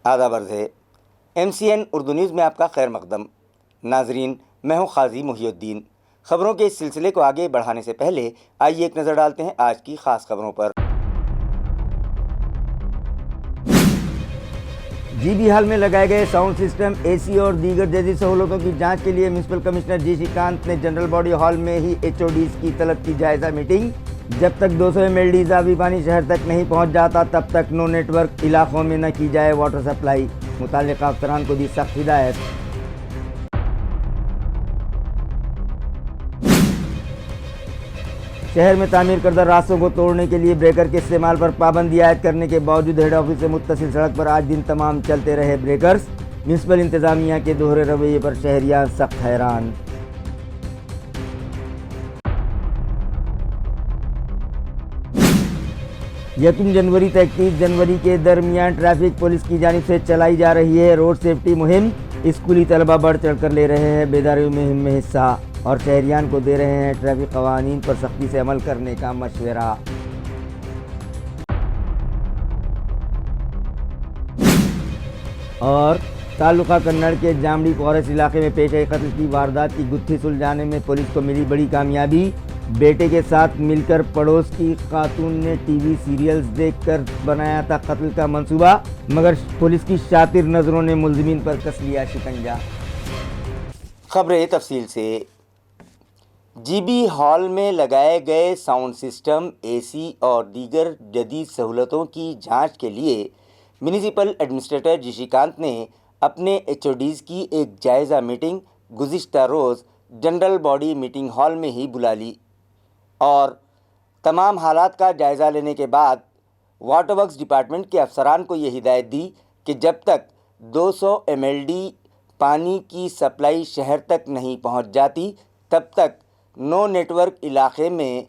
آداب عرض ہے MCN اردو نیوز میں آپ کا خیر مقدم۔ ناظرین، میں ہوں قاضی محی الدین۔ خبروں کے اس سلسلے کو آگے بڑھانے سے پہلے آئیے ایک نظر ڈالتے ہیں آج کی خاص خبروں پر۔ GB ہال میں لگائے گئے ساؤنڈ سسٹم، AC اور دیگر جدید سہولتوں کی جانچ کے لیے میونسپل کمشنر جی شریکانت نے جنرل باڈی ہال میں ہی HODs کی طلب کی جائزہ میٹنگ۔ جب تک 200 ml اضافی پانی شہر تک نہیں پہنچ جاتا تب تک نو نیٹ ورک علاقوں میں نہ کی جائے واٹر سپلائی، متعلقہ افسران کو دی سخت ہدایت۔ شہر میں تعمیر کردہ راستوں کو توڑنے کے لیے بریکر کے استعمال پر پابندی عائد کرنے کے باوجود ہیڈ آفس سے متصل سڑک پر آج دن تمام چلتے رہے بریکرز۔ میونسپل انتظامیہ کے دوہرے رویے پر شہریان سخت حیران۔ 1 جنوری سے 31 جنوری کے درمیان ٹریفک پولیس کی جانب سے چلائی جا رہی ہے روڈ سیفٹی مہم۔ اسکولی طلبہ بڑھ چڑھ کر لے رہے ہیں بیداری مہم میں حصہ اور شہریان کو دے رہے ہیں ٹریفک قوانین پر سختی سے عمل کرنے کا مشورہ۔ اور تعلقہ کنڑ کے جامڑی فارسٹ علاقے میں پیش آئی قتل کی واردات کی گتھی سلجھانے میں پولیس کو ملی بڑی کامیابی۔ بیٹے کے ساتھ مل کر پڑوس کی خاتون نے ٹی وی سیریلز دیکھ کر بنایا تھا قتل کا منصوبہ، مگر پولیس کی شاطر نظروں نے ملزمین پر کس لیا شکنجہ۔ خبریں تفصیل سے۔ GB ہال میں لگائے گئے ساؤنڈ سسٹم، AC اور دیگر جدید سہولتوں کی جانچ کے لیے میونسپل ایڈمنسٹریٹر جی شریکانت نے اپنے HODs کی ایک جائزہ میٹنگ گزشتہ روز جنرل باڈی میٹنگ ہال میں ہی بلا لی اور تمام حالات کا جائزہ لینے کے بعد واٹر ورکس ڈپارٹمنٹ کے افسران کو یہ ہدایت دی کہ جب تک 200 ml پانی کی سپلائی شہر تک نہیں پہنچ جاتی تب تک نو نیٹ ورک علاقے میں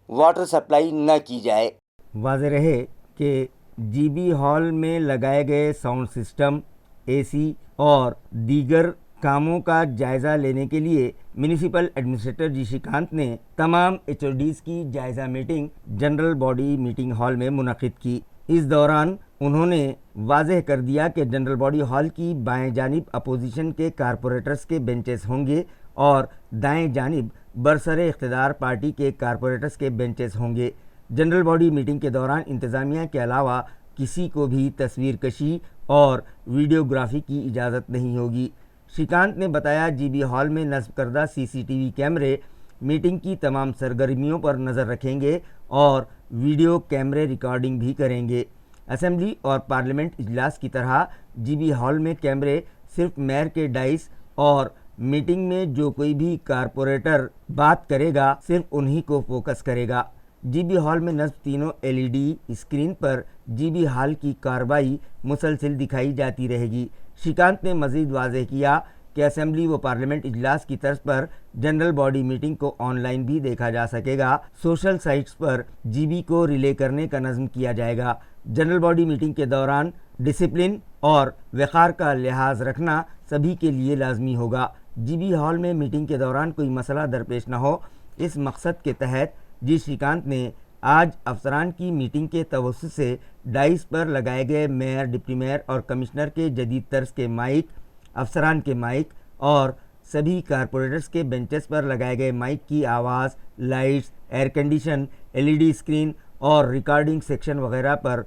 واٹر سپلائی نہ کی جائے۔ واضح رہے کہ GB ہال میں لگائے گئے ساؤنڈ سسٹم، AC اور دیگر کاموں کا جائزہ لینے کے لیے میونسپل ایڈمنسٹریٹر جی شریکانت نے تمام HODs کی جائزہ meeting general body meeting hall میں منعقد کی۔ اس دوران انہوں نے واضح کر دیا کہ جنرل باڈی ہال کی بائیں جانب اپوزیشن کے کارپوریٹرز کے بینچز ہوں گے اور دائیں جانب برسر اقتدار پارٹی کے کارپوریٹرز کے بینچز ہوں گے۔ جنرل باڈی میٹنگ کے دوران انتظامیہ کے علاوہ کسی کو بھی تصویر کشی اور ویڈیوگرافی کی اجازت نہیں ہوگی۔ شریکانت نے بتایا GB ہال میں نصب کردہ CCTV کیمرے میٹنگ کی تمام سرگرمیوں پر نظر رکھیں گے اور ویڈیو کیمرے ریکارڈنگ بھی کریں گے۔ اسمبلی اور پارلیمنٹ اجلاس کی طرح GB ہال میں کیمرے صرف میئر کے ڈائس اور میٹنگ میں جو کوئی بھی کارپوریٹر بات کرے گا صرف انہی کو فوکس کرے گا۔ GB ہال میں نصب تینوں LED اسکرین پر GB ہال کی کارروائی مسلسل دکھائی جاتی رہے گی۔ شریکانت نے مزید واضح کیا کہ اسمبلی و پارلیمنٹ اجلاس کی طرز پر جنرل باڈی میٹنگ کو آن لائن بھی دیکھا جا سکے گا۔ سوشل سائٹس پر GB کو ریلے کرنے کا نظم کیا جائے گا۔ جنرل باڈی میٹنگ کے دوران ڈسپلن اور وقار کا لحاظ رکھنا سبھی کے لیے لازمی ہوگا۔ GB ہال میں میٹنگ کے دوران کوئی مسئلہ درپیش نہ ہو، اس مقصد کے تحت جی شریکانت نے آج افسران کی میٹنگ کے توسط سے ڈائس پر لگائے گئے میئر، ڈپٹی میئر اور کمشنر کے جدید طرز کے مائک، افسران کے مائک اور سبھی کارپوریٹرز کے بینچز پر لگائے گئے مائک کی آواز، lights, air condition, LED screen اور ریکارڈنگ سیکشن وغیرہ پر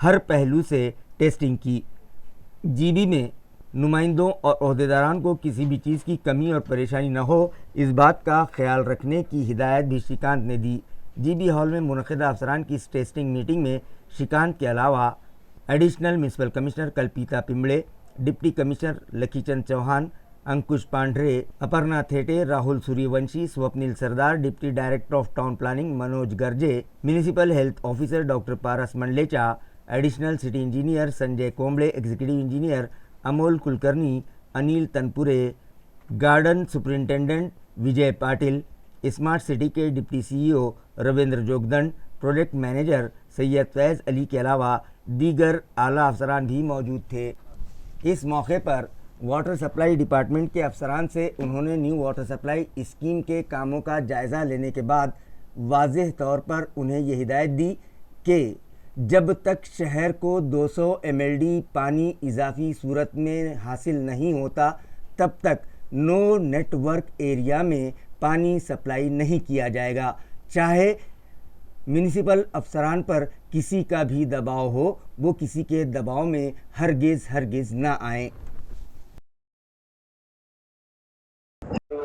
ہر پہلو سے ٹیسٹنگ کی۔ GB میں نمائندوں اور عہدیداران کو کسی بھی چیز کی کمی اور پریشانی نہ ہو، اس بات کا خیال رکھنے کی ہدایت بھی شریکانت نے دی۔ GB ہال میں منعقدہ افسران کی اس ٹیسٹنگ میٹنگ میں شریکانت کے علاوہ additional municipal commissioner Kalpita Pimbade, deputy commissioner Lakhi Chand Chauhan, Ankush Pandre, Aparna Thete, Rahul Suryavanshi, Swapnil Sardar, deputy director of town planning Manoj Garje, municipal health officer doctor Paras Mandlecha, additional city engineer Sanjay Kamble, executive engineer Amol Kulkarni, Anil Tanpure, garden superintendent Vijay Patil, smart city کے deputy CEO Ravindra Jogdand, project manager Syed Faiz Ali کے علاوہ دیگر اعلیٰ افسران بھی موجود تھے۔ اس موقع پر واٹر سپلائی ڈپارٹمنٹ کے افسران سے انہوں نے نیو واٹر سپلائی اسکیم کے کاموں کا جائزہ لینے کے بعد واضح طور پر انہیں یہ ہدایت دی کہ جب تک شہر کو 200 mld پانی اضافی صورت میں حاصل نہیں ہوتا تب تک نو نیٹ ورک ایریا میں پانی سپلائی نہیں کیا جائے گا، چاہے میونسپل افسران پر کسی کا بھی دباؤ ہو، وہ کسی کے دباؤ میں ہرگز نہ آئیں۔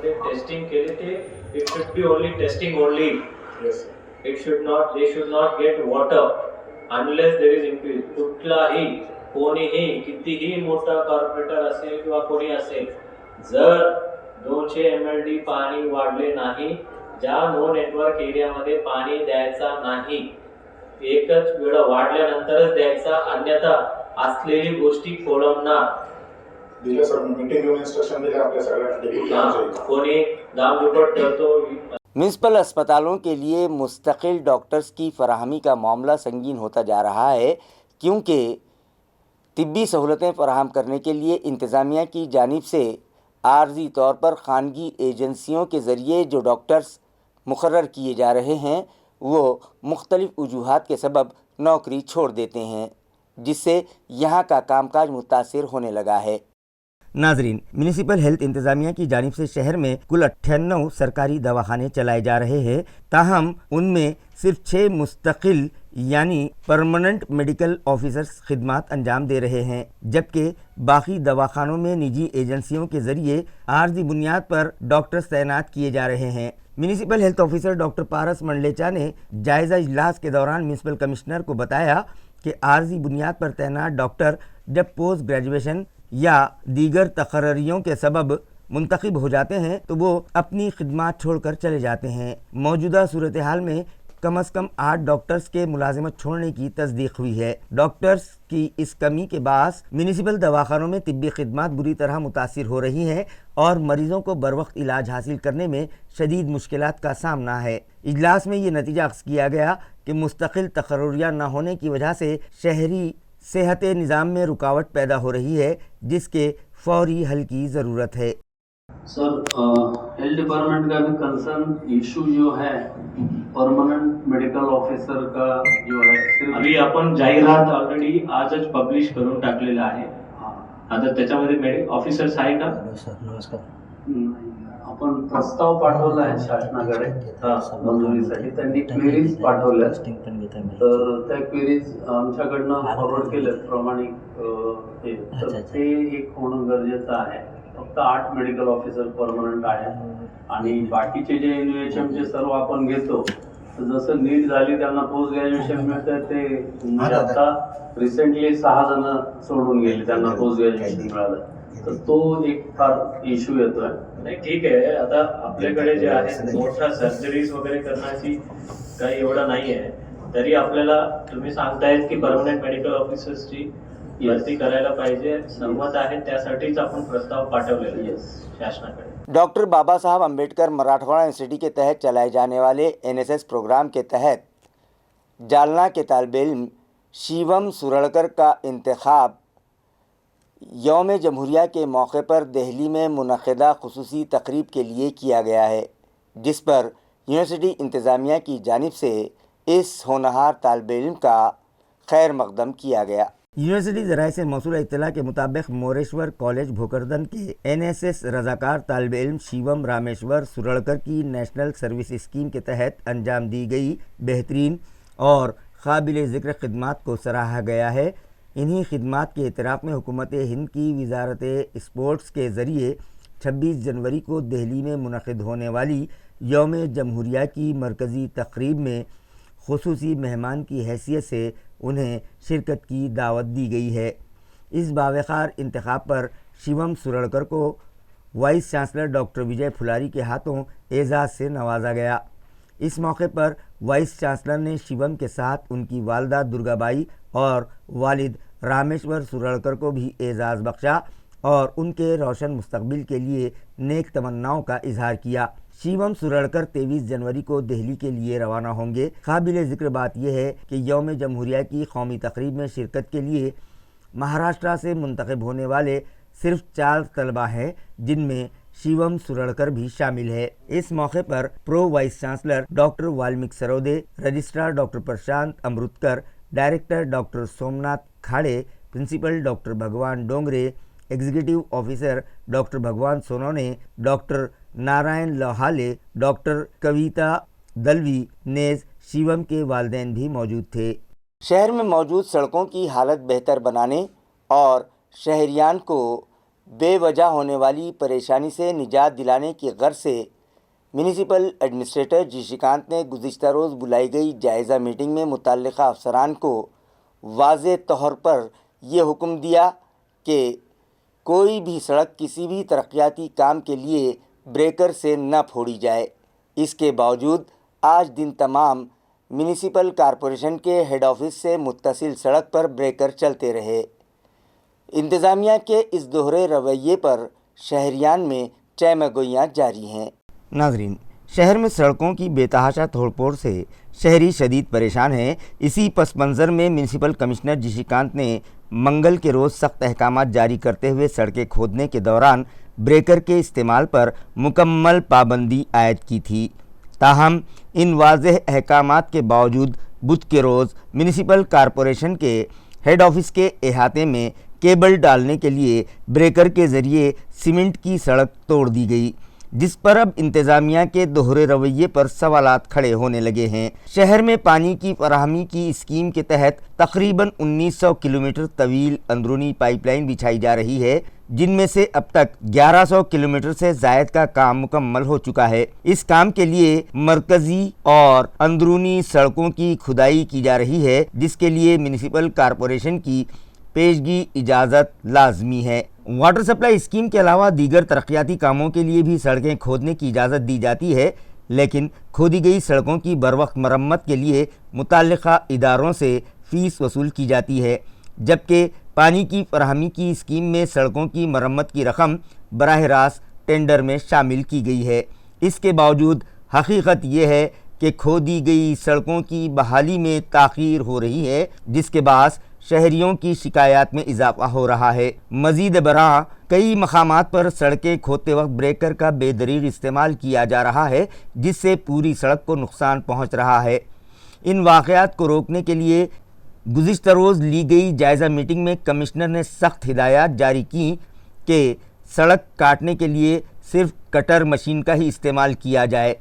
ٹیسٹنگ کے لیے it should be only testing only. Yes. They should not get water unless there is increase. कुठलाही कोणीही कितीही मोठा कॉर्पोरेटर असेल किंवा कोणी असेल, जर 200 mld पाणी वाढले नाही, ज्या नो नेटवर्क एरियामध्ये पाणी द्यायचा नाही, एकच वेळ वाढल्यानंतरच द्यायचा, अन्यथा असलेली गोष्टी खोळंबणार। میونسپل اسپتالوں کے لیے مستقل ڈاکٹرز کی فراہمی کا معاملہ سنگین ہوتا جا رہا ہے، کیونکہ طبی سہولتیں فراہم کرنے کے لیے انتظامیہ کی جانب سے عارضی طور پر خانگی ایجنسیوں کے ذریعے جو ڈاکٹرز مقرر کیے جا رہے ہیں وہ مختلف وجوہات کے سبب نوکری چھوڑ دیتے ہیں، جس سے یہاں کا کام کاج متاثر ہونے لگا ہے۔ ناظرین، میونسپل ہیلتھ انتظامیہ کی جانب سے شہر میں کل 98 سرکاری دواخانے چلائے جا رہے ہیں، تاہم ان میں صرف 6 مستقل یعنی پرماننٹ میڈیکل آفیسرز خدمات انجام دے رہے ہیں، جبکہ باقی دواخانوں میں نجی ایجنسیوں کے ذریعے عارضی بنیاد پر ڈاکٹرز تعینات کیے جا رہے ہیں۔ Municipal health officer doctor Paras منڈلیچا نے جائزہ اجلاس کے دوران میونسپل کمشنر کو بتایا کہ عارضی بنیاد پر تعینات ڈاکٹر جب پوسٹ گریجویشن یا دیگر تقرریوں کے سبب منتخب ہو جاتے ہیں تو وہ اپنی خدمات چھوڑ کر چلے جاتے ہیں۔ موجودہ صورتحال میں کم از کم 8 ڈاکٹرز کے ملازمت چھوڑنے کی تصدیق ہوئی ہے۔ ڈاکٹرز کی اس کمی کے باعث میونسپل دواخانوں میں طبی خدمات بری طرح متاثر ہو رہی ہیں اور مریضوں کو بروقت علاج حاصل کرنے میں شدید مشکلات کا سامنا ہے۔ اجلاس میں یہ نتیجہ اخذ کیا گیا کہ مستقل تقرریہ نہ ہونے کی وجہ سے شہری صحت نظام میں رکاوٹ پیدا ہو رہی ہے، جس کے فوری حل کی ضرورت ہے۔ سر، ہیلتھ ڈپارٹمنٹ کا بھی کنسرن ایشو جو ہے परमनंट मेडिकल ऑफिसर का जो है अभी आपण जाहिरात ऑलरेडी आजच पब्लिश करून टाकलेला आहे। आता त्याच्यामध्ये ऑफिसर्स आहे का? आपण प्रस्ताव पाठवला आहे शासनाकडे मंजुरीसाठी, त्यांनी क्वेरीज पाठवल्या, तर त्या क्वेरीज आमच्याकडनं फॉरवर्ड केल्यात प्रामाणिक तर ते एक होणं गरजेचं आहे। फक्त 8 मेडिकल ऑफिसर परमनंट आहेत आणि बाकीचे जे एनयूएचएमचे सर्व आपण घेतो, जसं नीट झाली त्यांना पोस्ट ग्रॅज्युएशन मिळतं, ते आता रिसेंटली 6 जण सोडून गेले, त्यांना पोस्ट ग्रॅज्युएशन मिळालं, तर तो एक फार इश्यू येतोय। नाही, ठीक आहे। आता आपल्याकडे जे आहे मोठ्या सर्जरीज वगैरे करण्याची काही एवढा नाही आहे, तरी आपल्याला तुम्ही सांगतायत की परमनंट मेडिकल ऑफिसर्सची भरती करायला पाहिजे, सहमत आहे, त्यासाठीच आपण प्रस्ताव पाठवलेला आहे शासनाकडे। ڈاکٹر بابا صاحب امبیڈکر مراٹھواڑہ یونیورسٹی کے تحت چلائے جانے والے NSS پروگرام کے تحت جالنا کے طالب علم شیوم سورڑکر کا انتخاب یوم جمہوریہ کے موقع پر دہلی میں منعقدہ خصوصی تقریب کے لیے کیا گیا ہے، جس پر یونیورسٹی انتظامیہ کی جانب سے اس ہونہار طالب علم کا خیر مقدم کیا گیا۔ یونیورسٹی ذرائع سے موصول اطلاع کے مطابق موریشور کالج بھوکردن کے NSS رضاکار طالب علم شیوم رامیشور سورڑکر کی نیشنل سروس اسکیم کے تحت انجام دی گئی بہترین اور قابل ذکر خدمات کو سراہا گیا ہے۔ انہی خدمات کے اعتراف میں حکومت ہند کی وزارت اسپورٹس کے ذریعے 26 جنوری کو دہلی میں منعقد ہونے والی یوم جمہوریہ کی مرکزی تقریب میں خصوصی مہمان کی حیثیت سے انہیں شرکت کی دعوت دی گئی ہے۔ اس باوقار انتخاب پر شیوم سورڑکر کو وائس چانسلر ڈاکٹر وجے پھلاری کے ہاتھوں اعزاز سے نوازا گیا۔ اس موقع پر وائس چانسلر نے شیوم کے ساتھ ان کی والدہ درگا بائی اور والد رامیشور سورڑکر کو بھی اعزاز بخشا اور ان کے روشن مستقبل کے لیے نیک تمناؤں کا اظہار کیا۔ شیوم سورڑکر 23 جنوری کو دہلی کے لیے روانہ ہوں گے۔ قابل ذکر بات یہ ہے کہ یوم جمہوریہ کی قومی تقریب میں شرکت کے لیے مہاراشٹرا سے منتخب ہونے والے صرف 4 طلبہ ہیں، جن میں شیوم سورڑکر بھی شامل ہے۔ اس موقع پر pro vice chancellor doctor Valmik Sarwade, registrar doctor Prashant Amritkar, director doctor Somnath Khade, principal doctor Bhagwan Dongre, executive officer doctor Bhagwan Sonone, doctor Narayan Lohale, doctor Kavita Dalvi, नेज शिवम के वालिदैन भी मौजूद थे। शहर में मौजूद सड़कों की हालत बेहतर बनाने और शहरियान को बेवजह होने वाली परेशानी से निजात दिलाने की गर्ज से म्यूनिसिपल एडमिनिस्ट्रेटर जी श्रीकांत ने गुज़िश्ता रोज़ बुलाई गई जायज़ा मीटिंग में मुतल्लिक़ा अफसरान को वाज़े तौर पर यह हुक्म दिया कि कोई भी सड़क किसी भी तरक्याती काम के लिए ब्रेकर से न फोड़ी जाए। इसके बावजूद आज दिन तमाम म्यूनिसिपल कॉरपोरेशन के हेड ऑफिस से मुत्तसिल सड़क पर ब्रेकर चलते रहे। इंतज़ामिया के इस दोहरे रवैये पर शहरियान में चहमगोइयाँ जारी हैं। नाज़रीन, शहर में सड़कों की बेतहाशा तोड़फोड़ से शहरी शदीद परेशान हैं। इसी पस मंज़र में म्यूनिसिपल कमिश्नर जी श्रीकांत ने मंगल के रोज़ सख्त अहकामात जारी करते हुए सड़कें खोदने के दौरान ब्रेकर के इस्तेमाल पर मुकम्मल पाबंदी आयद की थी। ताहम इन वाज़ेह अहकामात के बावजूद बुध के रोज़ म्यूनिसिपल कॉरपोरेशन के हेड ऑफिस के अहाते में केबल डालने के लिए ब्रेकर के ज़रिए सीमेंट की सड़क तोड़ दी गई, जिस पर अब इंतज़ामिया के दोहरे रवैये पर सवालात खड़े होने लगे हैं। शहर में पानी की फराहमी की स्कीम के तहत तकरीबन 1900 किलोमीटर तवील अंदरूनी पाइपलाइन बिछाई जा रही है, जिनमें से अब तक 1100 किलोमीटर से ज़ायद का काम मुकम्मल हो चुका है। इस काम के लिए मरकज़ी और अंदरूनी सड़कों की खुदाई की जा रही है, जिसके लिए म्यूनिसिपल कॉरपोरेशन की पेशगी इजाज़त लाजमी है। वाटर सप्लाई स्कीम के अलावा दीगर तरक्याती कामों के लिए भी सड़कें खोदने की इजाज़त दी जाती है, लेकिन खोदी गई सड़कों की बरवक्त मरम्मत के लिए मुतल्लिक़ा इदारों से फ़ीस वसूल की जाती है, जबकि पानी की फराहमी की स्कीम में सड़कों की मरम्मत की रकम बराह रास्त टेंडर में शामिल की गई है। इसके बावजूद हकीकत यह है कि खोदी गई सड़कों की बहाली में ताख़ीर हो रही है, जिसके बास शहरियों की शिकायत में इजाफा हो रहा है। मज़ीद बराह कई मकामात पर सड़कें खोदते वक्त ब्रेकर का बेदरीग इस्तेमाल किया जा रहा है, जिससे पूरी सड़क को नुकसान पहुँच रहा है। इन वाक़यात को रोकने के लिए गुज़िश्ता रोज़ ली गई जायज़ा मीटिंग में कमिश्नर ने सख्त हिदायत जारी की कि सड़क काटने के लिए सिर्फ कटर मशीन का ही इस्तेमाल किया जाए।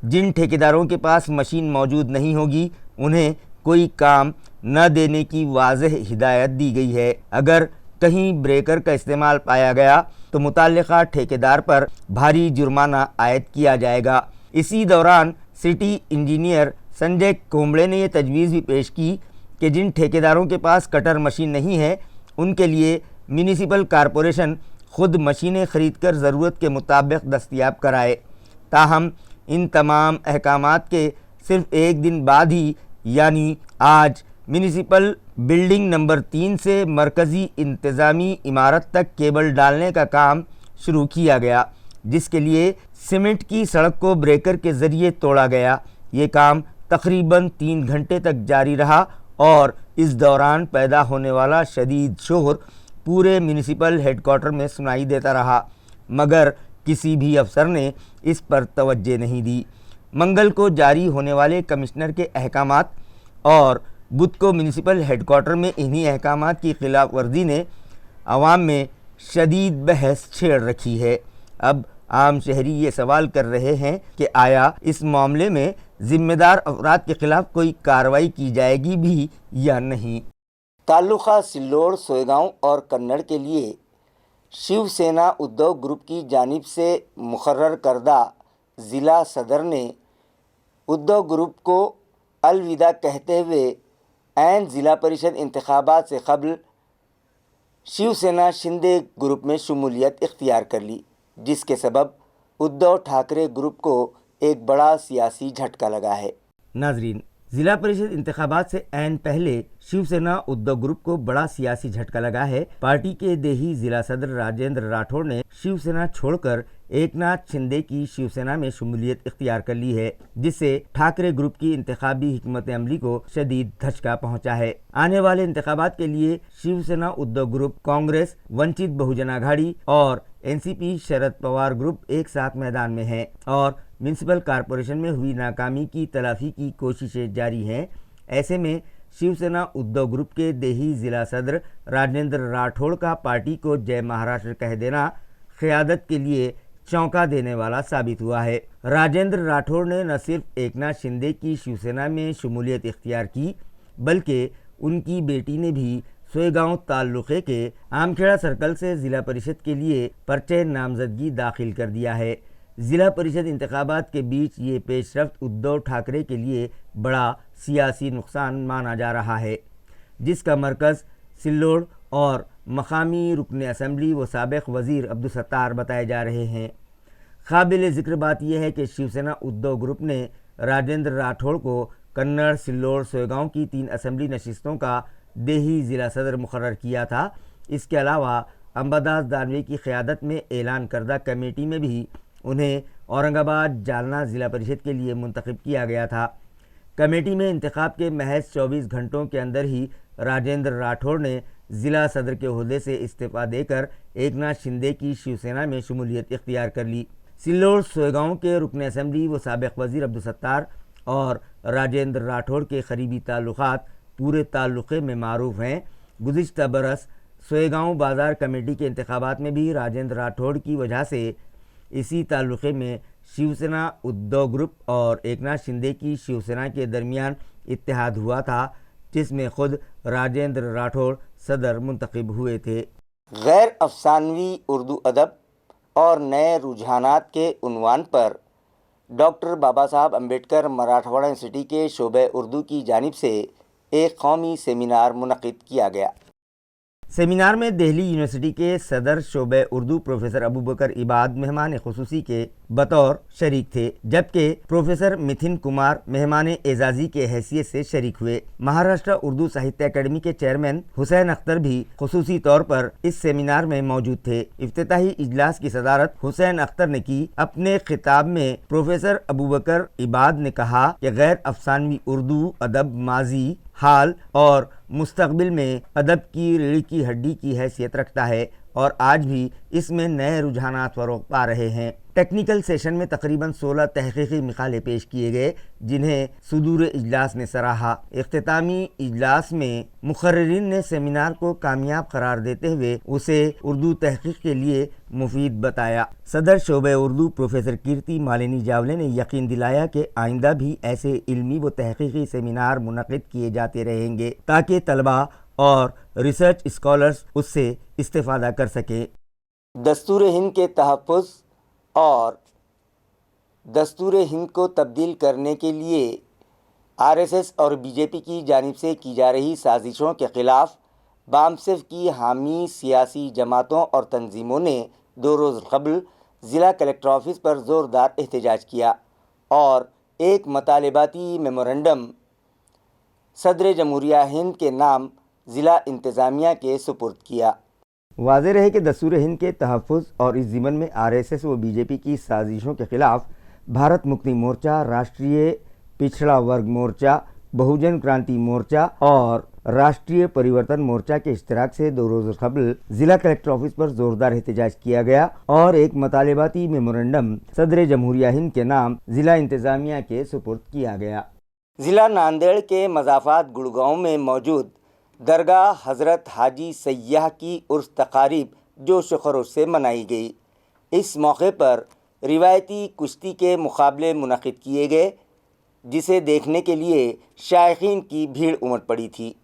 जिन ठेकेदारों के पास मशीन मौजूद नहीं होगी, उन्हें कोई काम न देने की वाज़ेह हिदायत दी गई है। अगर कहीं ब्रेकर का इस्तेमाल पाया गया तो मुतल्लिक़ा ठेकेदार पर भारी जुर्माना आयद किया जाएगा। इसी दौरान सिटी इंजीनियर संजय कोम्बड़े ने यह तजवीज़ भी पेश की कि जिन ठेकेदारों के पास कटर मशीन नहीं है, उनके लिए म्यूनिसिपल कॉरपोरेशन ख़ुद मशीनें ख़रीद कर ज़रूरत के मुताबिक दस्तयाब कराए। ताहम इन तमाम अहकामात के सिर्फ एक दिन बाद ही यानी आज म्यूनिसिपल बिल्डिंग नंबर 3 से मरकज़ी इंतज़ामी इमारत तक केबल डालने का काम शुरू किया गया, जिसके लिए सीमेंट की सड़क को ब्रेकर के ज़रिए तोड़ा गया। ये काम तकरीबन 3 घंटे तक जारी रहा और इस दौरान पैदा होने वाला शदीद शोर पूरे म्यूनिसिपल हेडक्वार्टर में सुनाई देता रहा, मगर किसी भी अफसर ने इस पर तवज्जो नहीं दी। मंगल को जारी होने वाले कमिश्नर के अहकामात और बुध को म्यूनिसिपल हेडक्वार्टर में इन्हीं अहकामात की खिलाफ वर्जी ने आवाम में शदीद बहस छेड़ रखी है। अब आम शहरी ये सवाल कर रहे हैं कि आया इस मामले में ज़िम्मेदार अफराद के खिलाफ कोई कार्रवाई की जाएगी भी या नहीं। ताल्लुक़ा सिल्लोड़, सोयगांव और कन्नड़ के लिए शिवसेना उद्योग ग्रुप की जानिब से मुकर्रर करदा ज़िला सदर ने उद्योग ग्रुप को अलविदा कहते हुए ऐन ज़िला परिषद इंतखाबात से क़ब्ल शिवसेना शिंदे ग्रुप में शमूलियत इख्तियार कर ली, जिसके सबब उद्धव ठाकरे ग्रुप को एक बड़ा सियासी झटका लगा है। नाजरीन, ज़िला परिषद इंतखाबात से ऐन पहले शिवसेना उद्धव ग्रुप को बड़ा सियासी झटका लगा है। पार्टी के देही ज़िला सदर राजेंद्र राठौड़ ने शिवसेना छोड़कर एकनाथ शिंदे की शिवसेना में शमूलियत इख्तियार कर ली है, जिससे ठाकरे ग्रुप की इंतखाबी हिकमत अमली को शदीद धचका पहुंचा है। आने वाले इंतखाबात के लिए शिवसेना उद्धव ग्रुप, कांग्रेस, वंचित बहुजन आघाड़ी और एनसीपी शरद पवार ग्रुप एक साथ मैदान में है और म्यूनिसिपल कॉरपोरेशन में हुई नाकामी की तलाफी की कोशिशें जारी हैं। ऐसे में शिवसेना उद्धव ग्रुप के देही जिला सदर राजेंद्र राठौड़ का पार्टी को जय महाराष्ट्र कह देना क़यादत के लिए चौंका देने वाला साबित हुआ है। राजेंद्र राठौड़ ने न सिर्फ एकनाथ शिंदे की शिवसेना में शमूलियत इख्तियार की, बल्कि उनकी बेटी ने भी सोयगांव ताल्लुक़े के आमखेड़ा सर्कल से ज़िला परिषद के लिए पर्चे नामजदगी दाखिल कर दिया है। ज़िला परिषद इंतखाबात के बीच ये पेशरफ्त उद्धव ठाकरे के लिए बड़ा सियासी नुकसान माना जा रहा है, जिसका मरकज़ सिल्लोड़ और मकामी रुकन असम्बली व साबिक़ वज़ीर अब्दुलसत्तार बताए जा रहे हैं। काबिल ज़िक्र बात यह है कि शिवसेना उद्धव ग्रुप ने राजेंद्र राठौड़ को कन्नड़, सिल्लोड़, सोयगांव की 3 असम्बली नशिस्तों का देही ज़िला सदर मुकर्रर किया था। इसके अलावा अंबादास दानवे की क़यादत में ऐलान करदा कमेटी में भी उन्हें औरंगाबाद, जालना ज़िला परिषद के लिए मुंतखब किया गया था। कमेटी में इंतखाब के महज 24 घंटों के अंदर ही राजेंद्र राठौड़ ने ज़िला सदर के ओहदे से इस्तीफ़ा देकर एकनाथ शिंदे की शिवसेना में शमूलियत इख्तियार कर ली। सिल्लोड़, सोयगांव के रुकन असम्बली व साबिक़ वज़ीर अब्दुलसत्तार और राजेंद्र राठौड़ के करीबी ताल्लुक़ात पूरे ताल्लुक़े में मारूफ हैं। गुज़िश्ता बरस सोयगांव बाज़ार कमेटी के इंतखाबात में भी राजेंद्र राठौड़ की वजह से इसी ताल्लुक़े में शिवसेना उद्धव ग्रुप और एकनाथ शिंदे की शिवसेना के दरमियान इत्तेहाद हुआ था, जिसमें ख़ुद राजेंद्र राठौड़ सदर मुंतखब हुए थे। गैर अफसानवी उर्दू अदब और नए रुझानात के उन्वान पर डॉक्टर बाबा साहब अम्बेडकर मराठवाड़ा यूनिवर्सिटी के शोबे उर्दू की जानिब से एक कौमी सेमिनार मुनक़िद किया गया। सेमिनार में दिल्ली यूनिवर्सिटी के सदर शोबे उर्दू प्रोफेसर अबू बकर इबाद मेहमान खुसूसी के बतौर शरीक थे, जबकि प्रोफेसर मिथिन कुमार मेहमान एजाज़ी के हैसियत से शरीक हुए। महाराष्ट्र उर्दू साहित्य अकेडमी के चेयरमैन हुसैन अख्तर भी खुसूसी तौर पर इस सेमिनार में मौजूद थे। इफ्तिताही इजलास की सदारत हुसैन अख्तर ने की। अपने खिताब में प्रोफेसर अबू बकर इबाद ने कहा कि गैर अफसानवी उर्दू अदब माजी, हाल और मुस्तकबिल में अदब की रीढ़ की हड्डी की हैसियत रखता है और आज भी इसमें नए रुझानात फ़रोग़ पा रहे हैं। टेक्निकल सेशन में तकरीबन 16 तहक़ीक़ी मक़ाले पेश किए गए, जिन्हें सुदूर इजलास ने सराहा। इख्तितामी इजलास में मुक़र्रिरीन ने सेमिनार को कामयाब करार देते हुए उसे उर्दू तहक़ीक़ के लिए मुफीद बताया। सदर शोबे उर्दू प्रोफेसर कीर्ति मालिनी जावले ने यकीन दिलाया कि आइंदा भी ऐसे इल्मी व तहक़ीक़ी सेमिनार मुनक़िद किए जाते रहेंगे ताकि तलबा और रिसर्च स्कॉलर्स उससे इस्तिफ़ादा कर सकें। दस्तूर हिंद के तहफ़्फ़ुज़ और दस्तूर हिंद को तब्दील करने के लिए आरएसएस और बीजेपी की जानिब से की जा रही साजिशों के ख़िलाफ़ बामसिफ की हामी सियासी जमातों और तंजीमों ने 2 रोज़ क़ब्ल ज़िला कलेक्टर ऑफिस पर ज़ोरदार एहतजाज किया और एक मतालिबाती मेमोरेंडम सदर जमहूरिया हिंद के नाम ज़िला इंतज़ामिया के सुपुर्द किया। वाज़ेह रहे कि दस्तूर हिंद के तहफ़्फ़ुज़ और इस ज़िमन में आरएसएस व बीजेपी की साजिशों के ख़िलाफ़ भारत मुक्ति मोर्चा, राष्ट्रीय पिछड़ा वर्ग मोर्चा, बहुजन क्रांति मोर्चा और राष्ट्रीय परिवर्तन मोर्चा के इश्तिराक से 2 रोज़ क़ब्ल ज़िला कलेक्टर ऑफिस पर ज़ोरदार एहतजाज किया गया और एक मतालिबाती मेमोरेंडम सदर जमहूरिया हिंद के नाम ज़िला इंतज़ामिया के सुपुर्द किया गया। ज़िला नांदेड़ के मज़ाफ़ात गुड़गांव में मौजूद दरगाह हज़रत हाजी सय्याह की उर्स तक़ारीब जोश व खरोश से मनाई गई। इस मौके पर रिवायती कुश्ती के मुकाबले मुनक़िद किए गए, जिसे देखने के लिए शायकीन की भीड़ उमड़ पड़ी थी।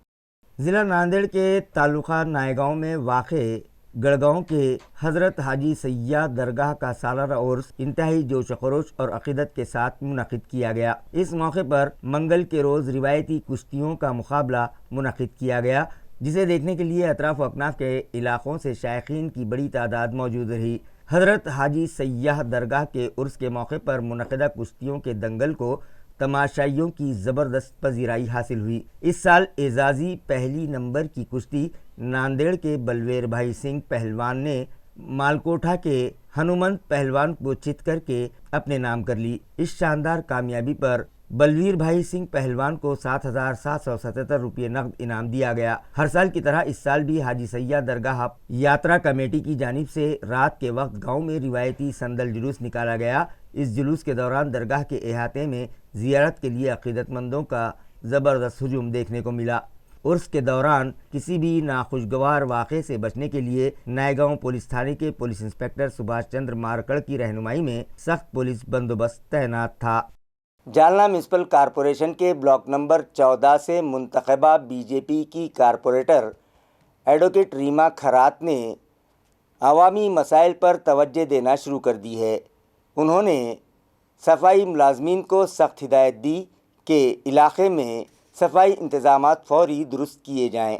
ज़िला नांदेड़ के तालुका नायगांव में वाक़े गढ़गांव के हज़रत हाजी सय्याह दरगाह का सालाना उर्स इंतहाई जोश खरोश और अक़ीदत के साथ मुनक़िद किया गया। इस मौके पर मंगल के रोज़ रिवायती कुश्तियों का मुकाबला मुनक़िद किया गया, जिसे देखने के लिए अतराफ़ व अकनाफ़ के इलाक़ों से शायकीन की बड़ी तादाद मौजूद रही। हज़रत हाजी सय्याह दरगाह के उर्स के मौके पर मुनक़िदा कुश्तियों के दंगल को तमाशाइयों की ज़बरदस्त पजीराई हासिल हुई। इस साल एजाज़ी पहली नंबर की कुश्ती नांदेड़ के बलवेर भाई सिंह पहलवान ने मालकोठा के हनुमंत पहलवान को चित करके अपने नाम कर ली। इस शानदार कामयाबी पर बलवीर भाई सिंह पहलवान को 7,777 रुपये नकद इनाम दिया गया। हर साल की तरह इस साल भी हाजी सय्याह दरगाह यात्रा कमेटी की जानिब से रात के वक्त गांव में रिवायती संदल जुलूस निकाला गया। इस जुलूस के दौरान दरगाह के अहाते में ज़ियारत के लिए अक़ीदतमंदों का ज़बरदस्त हजूम देखने को मिला। उर्स के दौरान किसी भी नाखुशगवार वाक़े से बचने के लिए नायगांव पुलिस थाने के पुलिस इंस्पेक्टर सुभाष चंद्र मारकड़ की रहनुमाई में सख्त पुलिस बंदोबस्त तैनात था। जालना म्यूनसिपल कॉरपोरेशन के ब्लॉक नंबर 14 से मुंतखबा बीजेपी की कॉरपोरेटर एडवोकेट रीमा खरात ने अवामी मसाइल पर तवज्जो देना शुरू कर दी है। उन्होंने सफाई मुलाजमीन को सख्त हिदायत दी कि इलाके में सफाई इंतज़ामात फौरी दुरुस्त किए जाएं।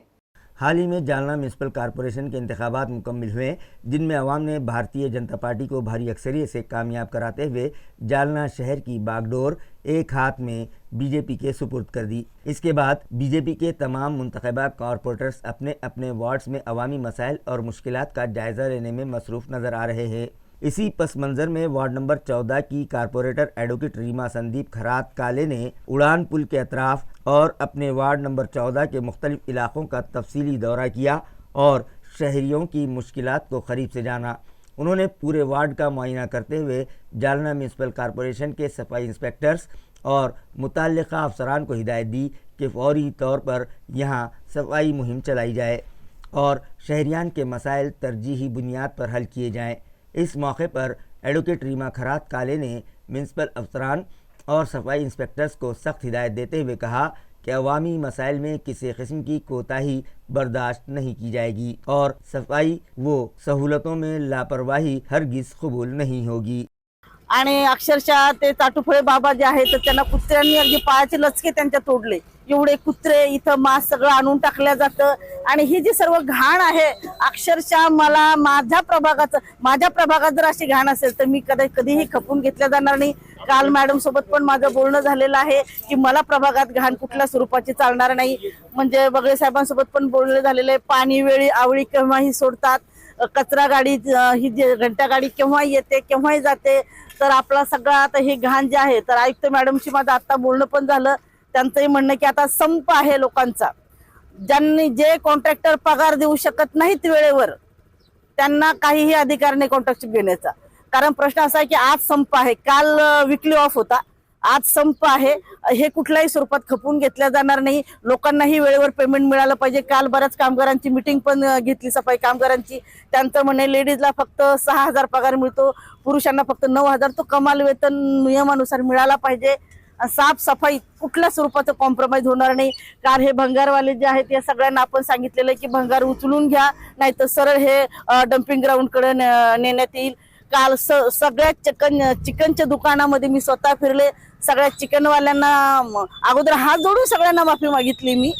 हाल ही में जालना म्यूनसिपल कॉरपोरेशन के इंतखाबात मुकम्मल हुए, जिनमें अवाम ने भारतीय जनता पार्टी को भारी अक्सरियत से कामयाब कराते हुए जालना शहर की बागडोर एक हाथ में बीजेपी के सुपुर्द कर दी। इसके बाद बीजेपी के तमाम मुंतखबा कॉरपोरेटर्स अपने अपने वार्ड्स में अवामी मसाइल और मुश्किलात का जायज़ा लेने में मसरूफ़ नज़र आ रहे हैं। इसी पस मंज़र में वार्ड नंबर 14 की कॉरपोरेटर एडवोकेट रीमा संदीप खरात काले ने उड़ान पुल के अतराफ़ और अपने वार्ड नंबर 14 के मुख्तलिफ इलाक़ों का तफसीली दौरा किया और शहरियों की मुश्किलात को करीब से जाना। उन्होंने पूरे वार्ड का मुआयना करते हुए जालना म्यूनसिपल कॉरपोरेशन के सफाई इंस्पेक्टर्स और मुतल्लिक़ा अफसरान को हिदायत दी कि फौरी तौर पर यहाँ सफाई मुहिम चलाई जाए और शहरियान के मसाइल तरजीही बुनियाद पर हल किए जाएँ। इस मौके पर एडवोकेट रीमा खरात काले ने म्यूनसिपल अफसरान और सफाई इंस्पेक्टर्स को सख्त हिदायत देते हुए कहा कि अवामी मसाइल में किसी किस्म की कोताही बर्दाश्त नहीं की जाएगी और सफाई व सहूलतों में लापरवाही हरगिज कबूल नहीं होगी। आणि अक्षरशः ते चाटुफळे बाबा जे आहेत त्यांना कुत्र्यांनी अगदी पायाचे लचके त्यांच्या तोडले। एवढे कुत्रे इथं मांस सगळं आणून टाकल्या जातं आणि ही जी सर्व घाण आहे अक्षरशः मला माझ्या प्रभागात जर अशी घाण असेल तर मी कधीही खपून घेतल्या जाणार नाही। काल मॅडम सोबत पण माझं बोलणं झालेलं आहे की मला प्रभागात घाण कुठल्या स्वरूपाची चालणार नाही। म्हणजे बगळे साहेबांसोबत पण बोलणं झालेलं आहे। पाणी वेळी आवळी केव्हाही सोडतात, कचरा गाडी ही घंटा गाडी केव्हा येते केव्हाही जाते, तर आपला सगळा आता ही घाण जे आहे तर आयुक्त मॅडमशी माझं आता बोलणं पण झालं। त्यांचंही म्हणणं की आता संप आहे लोकांचा, ज्यांनी जे कॉन्ट्रॅक्टर पगार देऊ शकत नाहीत वेळेवर त्यांना काहीही अधिकार नाही कॉन्ट्रॅक्ट घेण्याचा। कारण प्रश्न असा आहे की आज संप आहे, काल विकली ऑफ होता, आज संप आहे, हे कुठल्याही स्वरूपात खपून घेतल्या जाणार नाही। लोकांनाही वेळेवर पेमेंट मिळालं पाहिजे। काल बऱ्याच कामगारांची मीटिंग पण घेतली सफाई कामगारांची, त्यांचं म्हणणे लेडीजला फक्त 6,000 पगार मिळतो, पुरुषांना फक्त 9,000, तो कमाल वेतन नियमानुसार मिळाला पाहिजे। साफ सफाई कुठल्या स्वरूपाचं कॉम्प्रोमाइज होणार नाही। कारण हे भंगारवाले जे आहेत या सगळ्यांना आपण सांगितलेलं आहे की भंगार उचलून घ्या, नाहीतर सरळ हे डम्पिंग ग्राउंड कडे नेण्यात येईल। काल सगळ्या चिकनच्या दुकानामध्ये मी स्वतः फिरले, सगळ्या चिकनवाल्यांना अगोदर हात जोडून सगळ्यांना माफी मागितली मी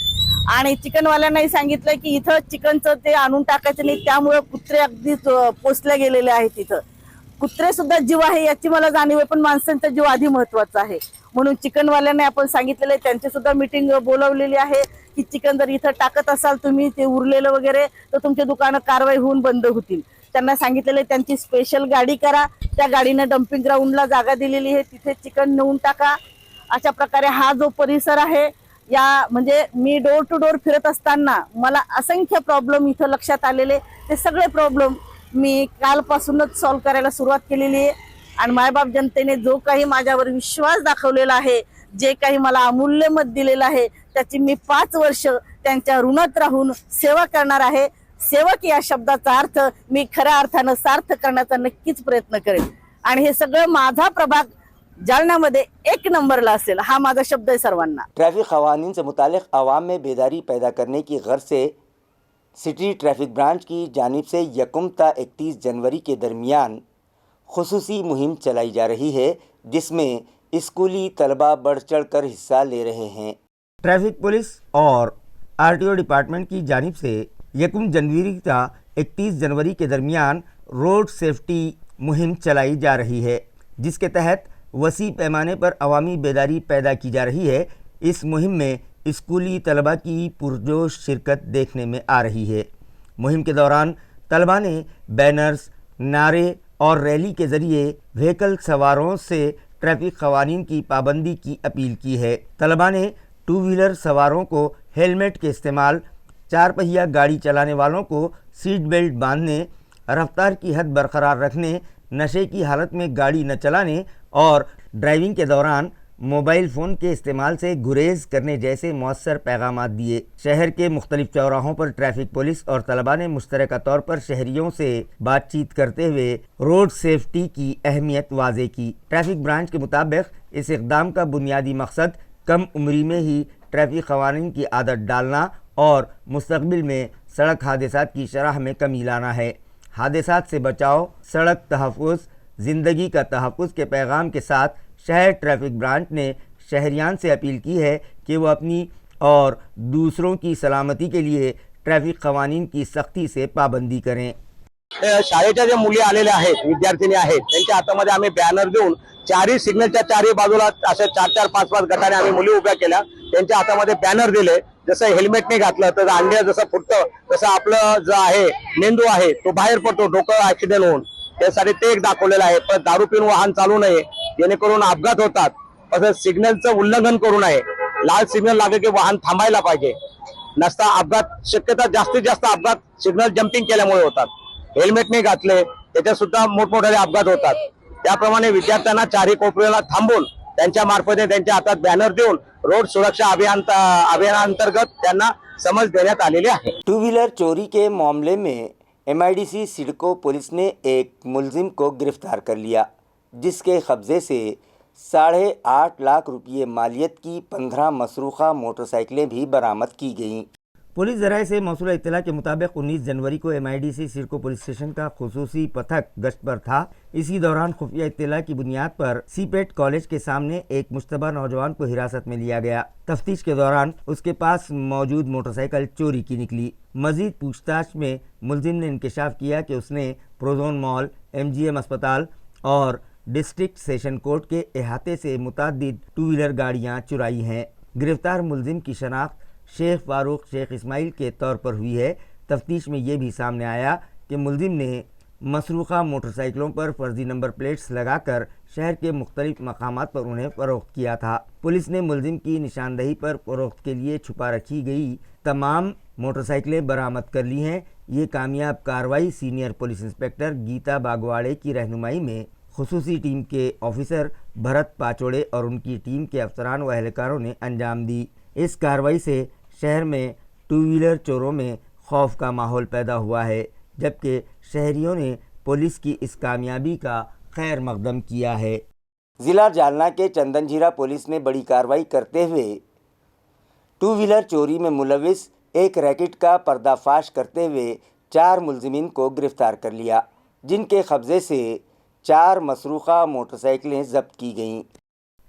आणि चिकनवाल्यांनाही सांगितलं की इथं चिकनचं ते आणून टाकायचं नाही, त्यामुळे कुत्रे अगदी पोचले गेलेले आहेत। इथं कुत्रे सुद्धा जीव आहे याची मला जाणीव आहे, पण माणसांचा जीव आधी महत्वाचा आहे। म्हणून चिकनवाल्यांना आपण सांगितलेलं आहे, त्यांची सुद्धा मीटिंग बोलावलेली आहे की चिकन जर इथं टाकत असाल तुम्ही ते उरलेलं वगैरे तर तुमच्या दुकानं कारवाई होऊन बंद होतील। त्यांना सांगितलेलं त्यांची स्पेशल गाडी करा, त्या गाडीने डम्पिंग ग्राउंडला जागा दिलेली आहे, तिथे चिकन नेऊन टाका। अशा प्रकारे हा जो परिसर आहे या म्हणजे मी डोर टू डोर फिरत असताना मला असंख्य प्रॉब्लेम इथं लक्षात आलेले, ते सगळे प्रॉब्लेम मी कालपासूनच सॉल्व्ह करायला सुरुवात केलेली आहे। आणि मायबाप जनतेने जो काही माझ्यावर विश्वास दाखवलेला आहे, जे काही मला अमूल्य मत दिलेलं आहे, त्याची मी 5 वर्ष त्यांच्या ऋणात राहून सेवा करणार आहे। सेवक या शब्दाचा अर्थ मी खऱ्या अर्थानं सार्थ करण्याचा नक्कीच प्रयत्न करेन आणि हे सगळं माझा प्रभाग जालन्यामध्ये 1 नंबरला असेल, हा माझा शब्द आहे सर्वांना। ट्रैफिक कवानीन से मुतालिक आवाम में बेदारी पैदा करने की गर्ज से सिटी ट्रैफिक ब्रांच की जानिब से 1 ता 31 जनवरी के दरमियान खुसूसी मुहिम चलाई जा रही है, जिसमें स्कूली तलबा बढ़ चढ़ कर हिस्सा ले रहे हैं। ट्रैफिक पुलिस और आरटीओ डिपार्टमेंट की जानिब से 1 जनवरी ता 31 जनवरी के दरमियान रोड सेफ्टी मुहिम चलाई जा रही है, जिसके तहत वसी पैमाने पर अवामी बेदारी पैदा की जा रही है। इस मुहिम में स्कूली तलबा की पुरजोश शिरकत देखने में आ रही है। मुहिम के दौरान तलबा ने बैनर्स, नारे और रैली के ज़रिए व्हीकल सवारों से ट्रैफिक कवानीन की पाबंदी की अपील की है। तलबा ने 2 व्हीलर सवारों को हेलमेट के इस्तेमाल, 4 पहिया गाड़ी चलाने वालों को सीट बेल्ट बांधने, रफ्तार की हद बरकरार रखने, नशे की हालत में गाड़ी न चलाने और ड्राइविंग के दौरान मोबाइल फ़ोन के इस्तेमाल से गुरेज करने जैसे मौसर पैगामात दिए। शहर के मुख्तलिफ चौराहों पर ट्रैफिक पुलिस और तलबा ने मुश्तरका तौर पर शहरियों से बातचीत करते हुए रोड सेफ्टी की अहमियत वाज़े की। ट्रैफिक ब्रांच के मुताबिक इस इक़दाम का बुनियादी मकसद कम उम्री में ही ट्रैफिक क़वानीन की आदत डालना और मुस्तक़बिल में सड़क हादसात की शरह में कमी लाना है। हादसात से बचाव, सड़क तहफ़्फ़ुज़, ज़िंदगी का तहफ़्फ़ुज़ के पैगाम के साथ शहर ट्रैफिक ब्रांच ने शहरियान से अपील की है कि वो अपनी और दूसरों की सलामती के लिए ट्रैफिक क़वानीन की सख्ती से पाबंदी करें। शाळेच्या ज्या मुली आलेल्या आहेत, विद्यार्थिनी आहेत, त्यांच्या हातामध्ये आम्ही बॅनर देऊन चारही सिग्नलच्या चारही बाजूला अशा 4-4, 5-5 गटाने आम्ही मुली उभ्या केल्या. त्यांच्या हातामध्ये बॅनर दिले. जसं हेल्मेट नाही घातलं तर अंड्या जसं फुटतं तसं आपलं जो आहे मेंदू आहे तो बाहेर पडतो, डोकं ऍक्सिडेंट होऊन. त्यासाठी ते एक दाखवलेलं आहे. पण दारू पिऊन वाहन चालू नये जेणेकरून अपघात होतात. असं सिग्नलचं उल्लंघन करू नये. लाल सिग्नल लागले की वाहन थांबायला पाहिजे. नसता अपघात शक्यता जास्तीत जास्त अपघात सिग्नल जम्पिंग केल्यामुळे होतात. हेल्मेट नाही घातले त्याच्यात सुद्धा मोठमोठे अपघात होतात. त्याप्रमाणे विद्यार्थ्यांना चारही कोपऱ्याला थांबून त्यांच्या मार्फत त्यांच्या हातात बॅनर देऊन रोड सुरक्षा अभियानांतर्गत त्यांना समज देण्यात आलेली आहे. टू व्हीलर चोरी के मामले में MIDC सिडको पुलिस ने एक मुलजिम को गिरफ्तार कर लिया, जिसके कब्जे से 8.5 लाख रुपये मालियत की 15 मसरूखा मोटरसाइकिलें भी बरामद की गईं। पुलिस ज़राए से मौसूल इत्तला के मुताबिक 19 जनवरी को MIDC सिडको पुलिस स्टेशन का खुसूसी पथक गश्त पर था। इसी दौरान खुफिया इत्तला की बुनियाद पर सीपेट कॉलेज के सामने एक मुश्तबा नौजवान को हिरासत में लिया गया। तफ्तीश के दौरान उसके पास मौजूद मोटरसाइकिल चोरी की निकली। मज़ीद पूछताछ में मुलजिम ने इंकशाफ किया कि उसने प्रोजोन मॉल, MGM अस्पताल और डिस्ट्रिक्ट सेशन कोर्ट के अहाते से मुतअद्दिद टू व्हीलर गाड़ियाँ चुराई हैं। गिरफ्तार मुलजिम की शनाख्त शेख फारूक शेख इस्माइल के तौर पर हुई है। तफ्तीश में ये भी सामने आया कि मुलजिम ने मसरूखा मोटरसाइकिलों पर फर्जी नंबर प्लेट्स लगाकर शहर के मुख्तलिफ मकामात पर उन्हें फ़रोख्त किया था। पुलिस ने मुलजिम की निशानदही पर फ़रोख्त के लिए छुपा रखी गई तमाम मोटरसाइकिलें बरामद कर ली हैं। ये कामयाब कार्रवाई सीनियर पुलिस इंस्पेक्टर गीता बागवाड़े की रहनुमाई में खुसूसी टीम के ऑफिसर भरत पाचोड़े और उनकी टीम के अफसरान व एहलकारों ने अंजाम दी। इस कार्रवाई से शहर में टू व्हीलर चोरों में खौफ का माहौल पैदा हुआ है, जबकि शहरियों ने पुलिस की इस कामयाबी का खैर मकदम किया है। ज़िला जालना के चंदनझीरा पुलिस ने बड़ी कार्रवाई करते हुए टू व्हीलर चोरी में मुलविस एक रैकेट का पर्दाफाश करते हुए 4 मुलजिमीन को गिरफ्तार कर लिया, जिनके कब्ज़े से 4 मसरूखा मोटरसाइकिलें जब्त की गईं।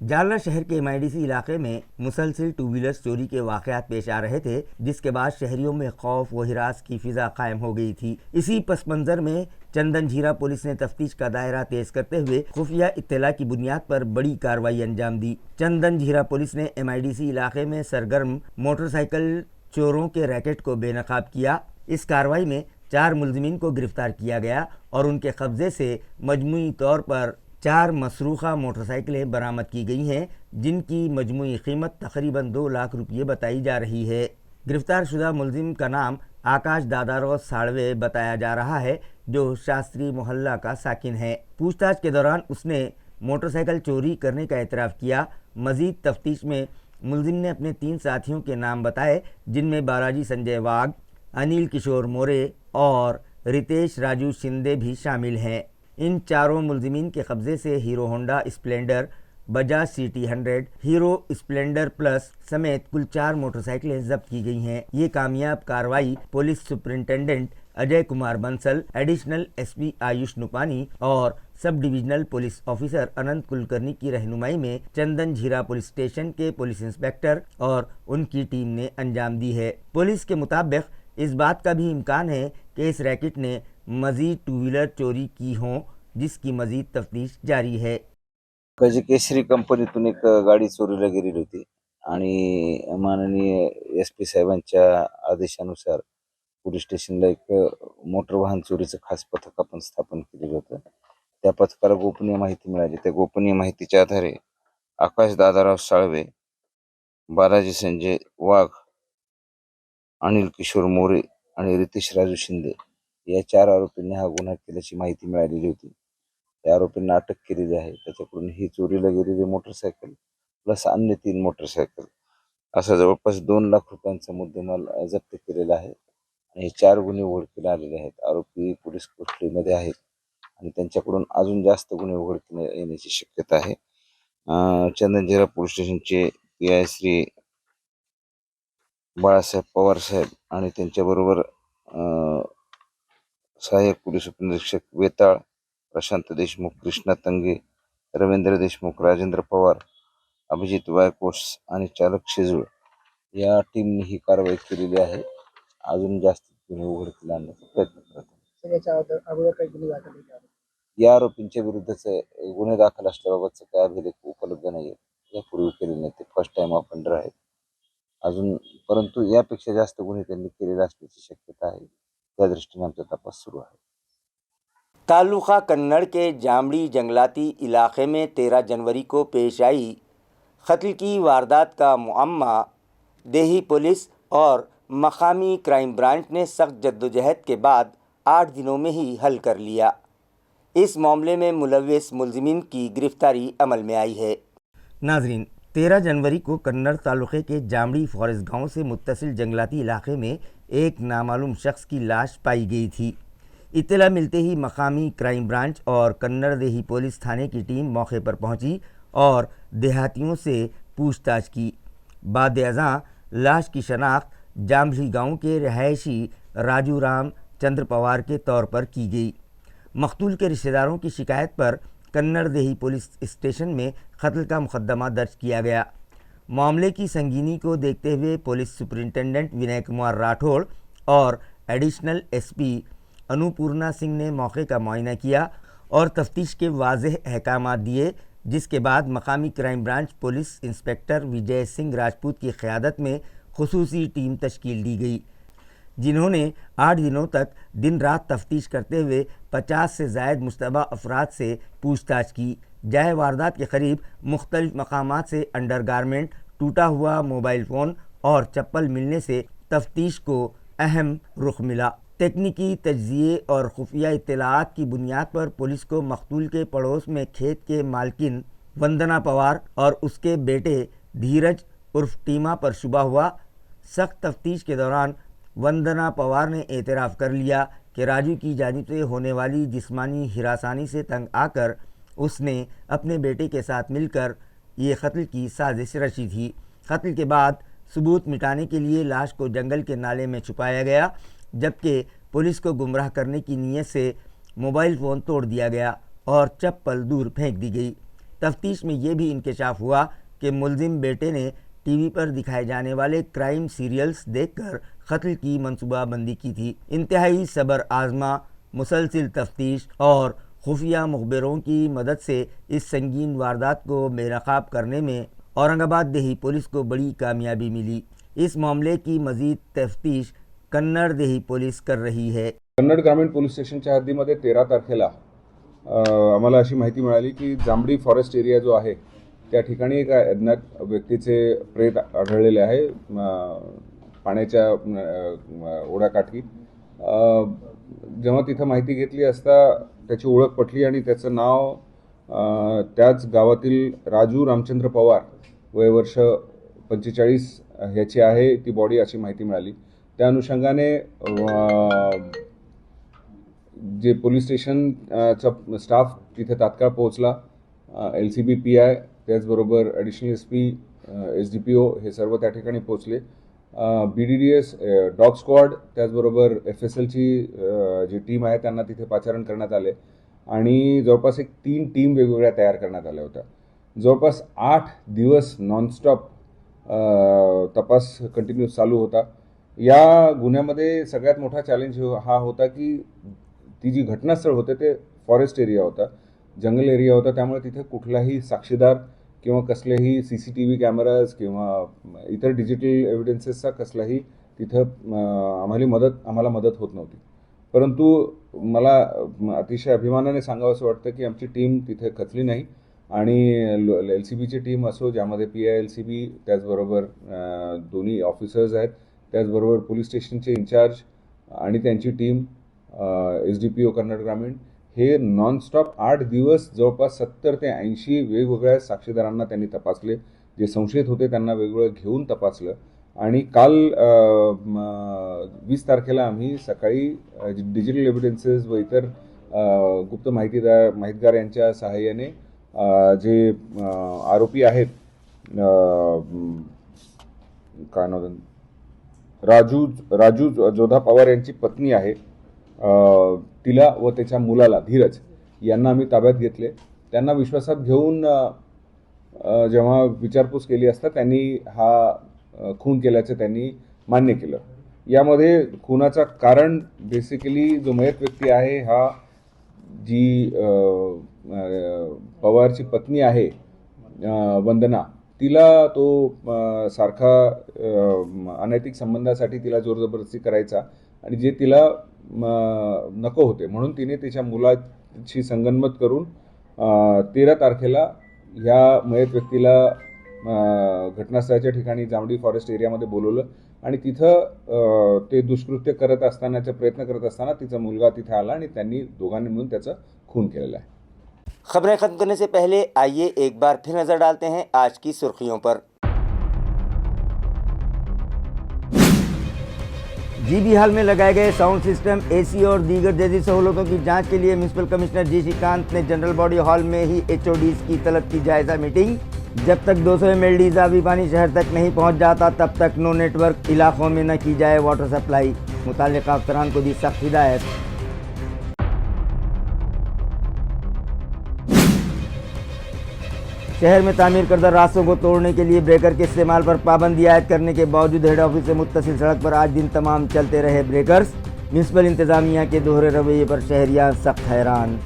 जालना शहर के MIDC इलाके में मुसलसिल टू व्हीलर्स चोरी के वाक़यात पेश आ रहे थे, जिसके बाद शहरियों में खौफ व हिरास की फ़िज़ा कायम हो गई थी। इसी पस मंज़र में चंदनझीरा पुलिस ने तफ्तीश का दायरा तेज़ करते हुए खुफिया इत्तला की बुनियाद पर बड़ी कार्रवाई अंजाम दी। चंदनझीरा पुलिस ने MIDC इलाके में सरगर्म मोटरसाइकिल चोरों के रैकेट को बेनकाब किया। इस कार्रवाई में 4 मुलजिमीन को गिरफ्तार किया गया और उनके कब्ज़े से मजमूई तौर पर 4 मसरूखा मोटरसाइकिलें बरामद की गई हैं, जिनकी मजमूई कीमत तकरीबन 2 लाख रुपये बताई जा रही है। गिरफ्तार शुदा मुलजिम का नाम आकाश दादारो साड़वे बताया जा रहा है, जो शास्त्री मोहल्ला का साकिन है। पूछताछ के दौरान उसने मोटरसाइकिल चोरी करने का एतराफ़ किया। मज़ीद तफ्तीश में मुलजिम ने अपने 3 साथियों के नाम बताए, जिनमें बालाजी संजय वाघ, अनिल किशोर मोरे और रितेश राजू शिंदे भी शामिल हैं। इन चारों मुलजिमीन के कब्ज़े से hero Honda Splendor, Bajaj CT 100, hero Splendor plus समेत कुल 4 मोटरसाइकिलें जब्त की गई हैं। ये कामयाब कार्रवाई police superintendent Ajay Kumar Bansal, additional SP Ayush Nupani और sub divisional police officer Anant Kulkarni की रहनुमाई में चंदनझीरा पुलिस स्टेशन के पुलिस इंस्पेक्टर और उनकी टीम ने अंजाम दी है। पुलिस के मुताबिक इस बात का भी इम्कान है कि इस रैकेट ने मज़ीद टू व्हीलर चोरी की हों, जिसकी मज़ीद तफ्तीश जारी है। केसरी कंपनीतून एक गाडी चोरीला गेलेली होती आणि माननीय SP साहेबांच्या आदेशानुसार पोलीस स्टेशनला एक मोटर वाहन चोरीचं खास पथक आपण स्थापन केलेलं होतं. त्या पथकाला गोपनीय माहिती मिळाली. त्या गोपनीय माहितीच्या आधारे आकाश दादाराव साळवे, बालाजी संजय वाघ, अनिल किशोर मोरे आणि रितेश राजू शिंदे या 4 आरोपींनी हा गुन्हा केल्याची माहिती मिळालेली होती. त्या आरोपींना अटक केलेली आहे. त्याच्याकडून ही चोरीला गेलेली मोटरसायकल प्लस अन्य 3 मोटरसायकल असा जवळपास 2 लाख रुपयांचा मुद्देमाल जप्त केलेला आहे. आणि हे 4 गुन्हे उघडकीला आलेले आहेत. आरोपी पोलीस कस्टडीमध्ये आहेत आणि त्यांच्याकडून अजून जास्त गुन्हे उघडकीला येण्याची शक्यता आहे. चंदनजिरा पोलीस स्टेशनचे PI श्री बाळासाहेब पवार साहेब आणि त्यांच्याबरोबर सहाय्यक पोलीस उपनिरीक्षक वेताळ, प्रशांत देशमुख, कृष्णा तंगे, रवींद्र देशमुख, राजेंद्र पवार, अभिजित वायकोस आणि चालक शेजूळ या टीमने ही कारवाई केलेली आहे. अजून जास्त गुन्हे उघडकीला आणण्याचा प्रयत्न करत आहे. या आरोपींच्या विरुद्धचे गुन्हे दाखल असल्याबाबतचे काय अभिलेख उपलब्ध नाही. यापूर्वी केलेले नाही, ते फर्स्ट टाइम ऑफेंडर आहेत अजून, परंतु यापेक्षा जास्त गुन्हे त्यांनी केलेले असण्याची शक्यता आहे. त्या दृष्टीने आमचा तपास सुरू आहे. तालुका कन्नड़ के जामड़ी जंगलाती इलाके में 13 जनवरी को पेश आई कत्ल की वारदात का मुअम्मा देही पुलिस और मकामी क्राइम ब्रांच ने सख्त जद्दोजहद के बाद 8 दिनों में ही हल कर लिया। इस मामले में मुलव्विस मुलजिमीन की गिरफ्तारी अमल में आई है। नाजरीन, 13 जनवरी को कन्नड़ तालुके के जामड़ी फॉरेस्ट गांव से मुत्तसिल जंगलाती इलाके में एक नामालूम शख्स की लाश पाई गई थी। इत्तला मिलते ही मकामी क्राइम ब्रांच और कन्नड़ देही पुलिस थाने की टीम मौके पर पहुंची और देहातियों से पूछताछ की। बाद अज़ां लाश की शनाख्त जामड़ी गांव के रहायशी राजू राम चंद्र पवार के तौर पर की गई। मकतूल के रिश्तेदारों की शिकायत पर कन्नड़ देही पुलिस स्टेशन में कत्ल का मुकदमा दर्ज किया गया। मामले की संगीनी को देखते हुए पुलिस सुपरिंटेंडेंट विनय कुमार राठौड़ और एडिशनल SP अनुपूर्णा सिंह ने मौके का मुआयना किया और तफ्तीश के वाज़ेह अहकाम दिए, जिसके बाद मकामी crime branch police inspector Vijay Singh Rajput की क़यादत में खुसूसी टीम तश्कील दी गई, जिन्होंने 8 दिनों तक दिन रात तफ्तीश करते हुए 50 से ज़ायद मुश्तबा अफराद से पूछताछ की। जाए वारदात के करीब मुख्तलिफ मकामात से अंडरगारमेंट, टूटा हुआ मोबाइल फ़ोन और चप्पल मिलने से तफ्तीश को अहम रुख मिला। तकनीकी तज्ज़िये और खुफिया इत्तलाआत की बुनियाद पर पुलिस को मकतूल के पड़ोस में खेत के मालकिन वंदना पवार और उसके बेटे धीरज उर्फ टीमा पर शुबा हुआ। सख्त तफ्तीश के दौरान वंदना पवार ने एतराफ़ कर लिया कि राजू की जानिब से होने वाली जिस्मानी हिरासानी से तंग आकर उसने अपने बेटे के साथ मिलकर ये कत्ल की साजिश रची थी। कत्ल के बाद सबूत मिटाने के लिए लाश को जंगल के नाले में छुपाया गया, जबकि पुलिस को गुमराह करने की नीयत से मोबाइल फ़ोन तोड़ दिया गया और चप्पल दूर फेंक दी गई। तफ्तीश में ये भी इंकशाफ हुआ कि मुलजिम बेटे ने टीवी पर दिखाए जाने वाले क्राइम सीरियल्स देखकर कत्ल की मंसूबाबंदी की थी। इंतहाई सब्र आज़मा, मुसलसिल तफ्तीश और खुफिया मुखबिरों की मदद से इस संगीन वारदात को बेनकाब करने में औरंगाबाद देही पुलिस को बड़ी कामयाबी मिली। इस मामले की मज़ीद तफ्तीश कन्नड़ देही पुलिस कर रही है। कन्नड ग्रामीण पोलीस स्टेशनच्या हद्दीमध्ये 13 तारखेला आम्हाला अशी माहिती मिळाली की जांभडी फॉरेस्ट एरिया जो आहे त्या ठिकाणी एका अज्ञात व्यक्तीचे प्रेत आढळलेले आहे पाण्याच्या ओढ्याकाठी। जेव्हा तिथं माहिती घेतली असता त्याची ओळख पटली आणि त्याचं नाव त्याच गावातील राजू रामचंद्र पवार वय वर्ष 45 ह्याची आहे ती बॉडी अशी माहिती मिळाली। त्या अनुषंगाने जे पोलीस स्टेशनचा स्टाफ तिथे तात्काळ पोहोचला, LCB PI त्याचबरोबर ॲडिशनल SP SDPO हे सर्व त्या ठिकाणी पोहोचले। BDDS डॉग स्क्वॉड त्याचबरोबर FSLची जी टीम आहे त्यांना तिथे पाचारण करण्यात आले आणि जवळपास 3 टीम वेगवेगळ्या तयार करण्यात आल्या होत्या। जवळपास 8 दिवस नॉनस्टॉप तपास कंटिन्यूस चालू होता। या गुन्ह्यामध्ये सगळ्यात मोठा चॅलेंज हा होता की ती जी घटनास्थळ होते ते फॉरेस्ट एरिया होता, जंगल एरिया होता, त्यामुळे तिथे कुठलाही साक्षीदार किंवा कसलेही CCTV कॅमेराज किंवा इतर डिजिटल एव्हिडन्सेसचा कसलाही तिथं आम्हाला मदत होत नव्हती। परंतु मला अतिशय अभिमानाने सांगावंसं वाटतं की आमची टीम तिथे खचली नाही आणि LCBची टीम असो ज्यामध्ये PI LCB त्याचबरोबर दोन्ही ऑफिसर्स आहेत, त्याचबरोबर पोलीस स्टेशनचे इंचार्ज आणि त्यांची टीम SDPO कन्नड ग्रामीण हे नॉनस्टॉप 8 दिवस जवळपास 70 ते 80 वेगवेगळ्या साक्षीदारांना त्यांनी तपासले। जे संशयित होते त्यांना वेगवेगळं घेऊन तपासलं आणि काल 20 तारखेला आम्ही सकाळी डिजिटल एव्हिडन्सेस व इतर गुप्त माहितगार यांच्या सहाय्याने जे आरोपी आहेत काय नाव राजू जोधा पवार यांची पत्नी आहे, तिला व त्याच्या मुलाला धीरज यांना आम्ही ताब्यात घेतले. त्यांना विश्वासात घेऊन जेव्हा विचारपूस केली असता त्यांनी हा खून केल्याचं त्यांनी मान्य केलं. यामध्ये खुनाचं कारण बेसिकली जो मयत व्यक्ती आहे हा जी पवारची पत्नी आहे वंदना, तिला तो सारखा अनैतिक संबंधासाठी तिला जोरजबरदस्ती करायचा आणि जे तिला नको होते म्हणून तिने तिच्या मुलाची संगनमत करून 13 तारखेला ह्या मयत व्यक्तीला घटनास्थळाच्या ठिकाणी जांभडी फॉरेस्ट एरियामध्ये बोलवलं आणि तिथं ते दुष्कृत्य करत असतानाचा प्रयत्न करत असताना तिचा मुलगा तिथे आला आणि त्यांनी दोघांनी मिळून त्याचा खून केलेला आहे. खबरें खत्म करने से पहले आइए एक बार फिर नजर डालते हैं आज की सुर्खियों पर। जीबी हाल में लगाए गए साउंड सिस्टम, एसी और दीगर जैसी सहूलतों की जांच के लिए म्यूनिसिपल कमिश्नर जी श्रीकांत ने जनरल बॉडी हॉल में ही HODs की तलब की जायजा मीटिंग। जब तक 200 ml इजाफी पानी शहर तक नहीं पहुंच जाता तब तक नो नेटवर्क इलाकों में न की जाए वाटर सप्लाई, मुताल्लिका अफसरान को दी सख्त हिदायत। शहर में तामीर करदा रास्तों को तोड़ने के लिए ब्रेकर के इस्तेमाल पर पाबंदी आयद करने के बावजूद हेड ऑफिस से मुत्तसिल सड़क पर आज दिन तमाम चलते रहे ब्रेकर्स। म्यूनिसिपल इंतजामिया के दोहरे रवैये पर शहरियां सख्त हैरान।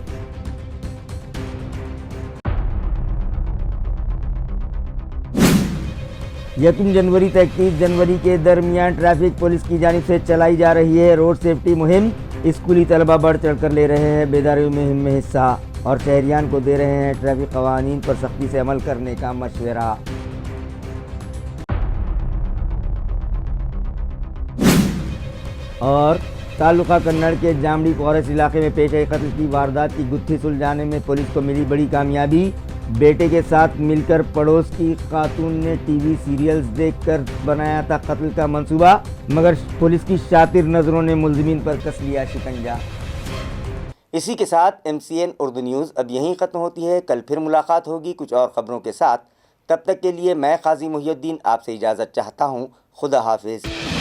यकम जनवरी से 31 जनवरी के दरमियान ट्रैफिक पुलिस की जानिब से चलाई जा रही है रोड सेफ्टी मुहिम। स्कूली तलबा बढ़ चढ़ कर ले रहे हैं बेदारी मुहिम में हिस्सा और शहरियान को दे रहे हैं ट्रैफिक कवानीन पर सख्ती से अमल करने का मशवरा। और तालुका कन्नड़ के जामड़ी फॉरेस्ट इलाके में पेश आई कत्ल की वारदात की गुत्थी सुलझाने में पुलिस को मिली बड़ी कामयाबी। बेटे के साथ मिलकर पड़ोस की खातून ने टीवी सीरियल्स देखकर बनाया था कत्ल का मंसूबा, मगर पुलिस की शातिर नज़रों ने मुलजिमीन पर कस लिया शिकंजा। इसी के साथ MCN उर्दू न्यूज़ अब यहीं ख़त्म होती है। कल फिर मुलाकात होगी कुछ और ख़बरों के साथ। तब तक के लिए मैं काजी मुहियुद्दीन आपसे इजाज़त चाहता हूँ। खुदा हाफिज़।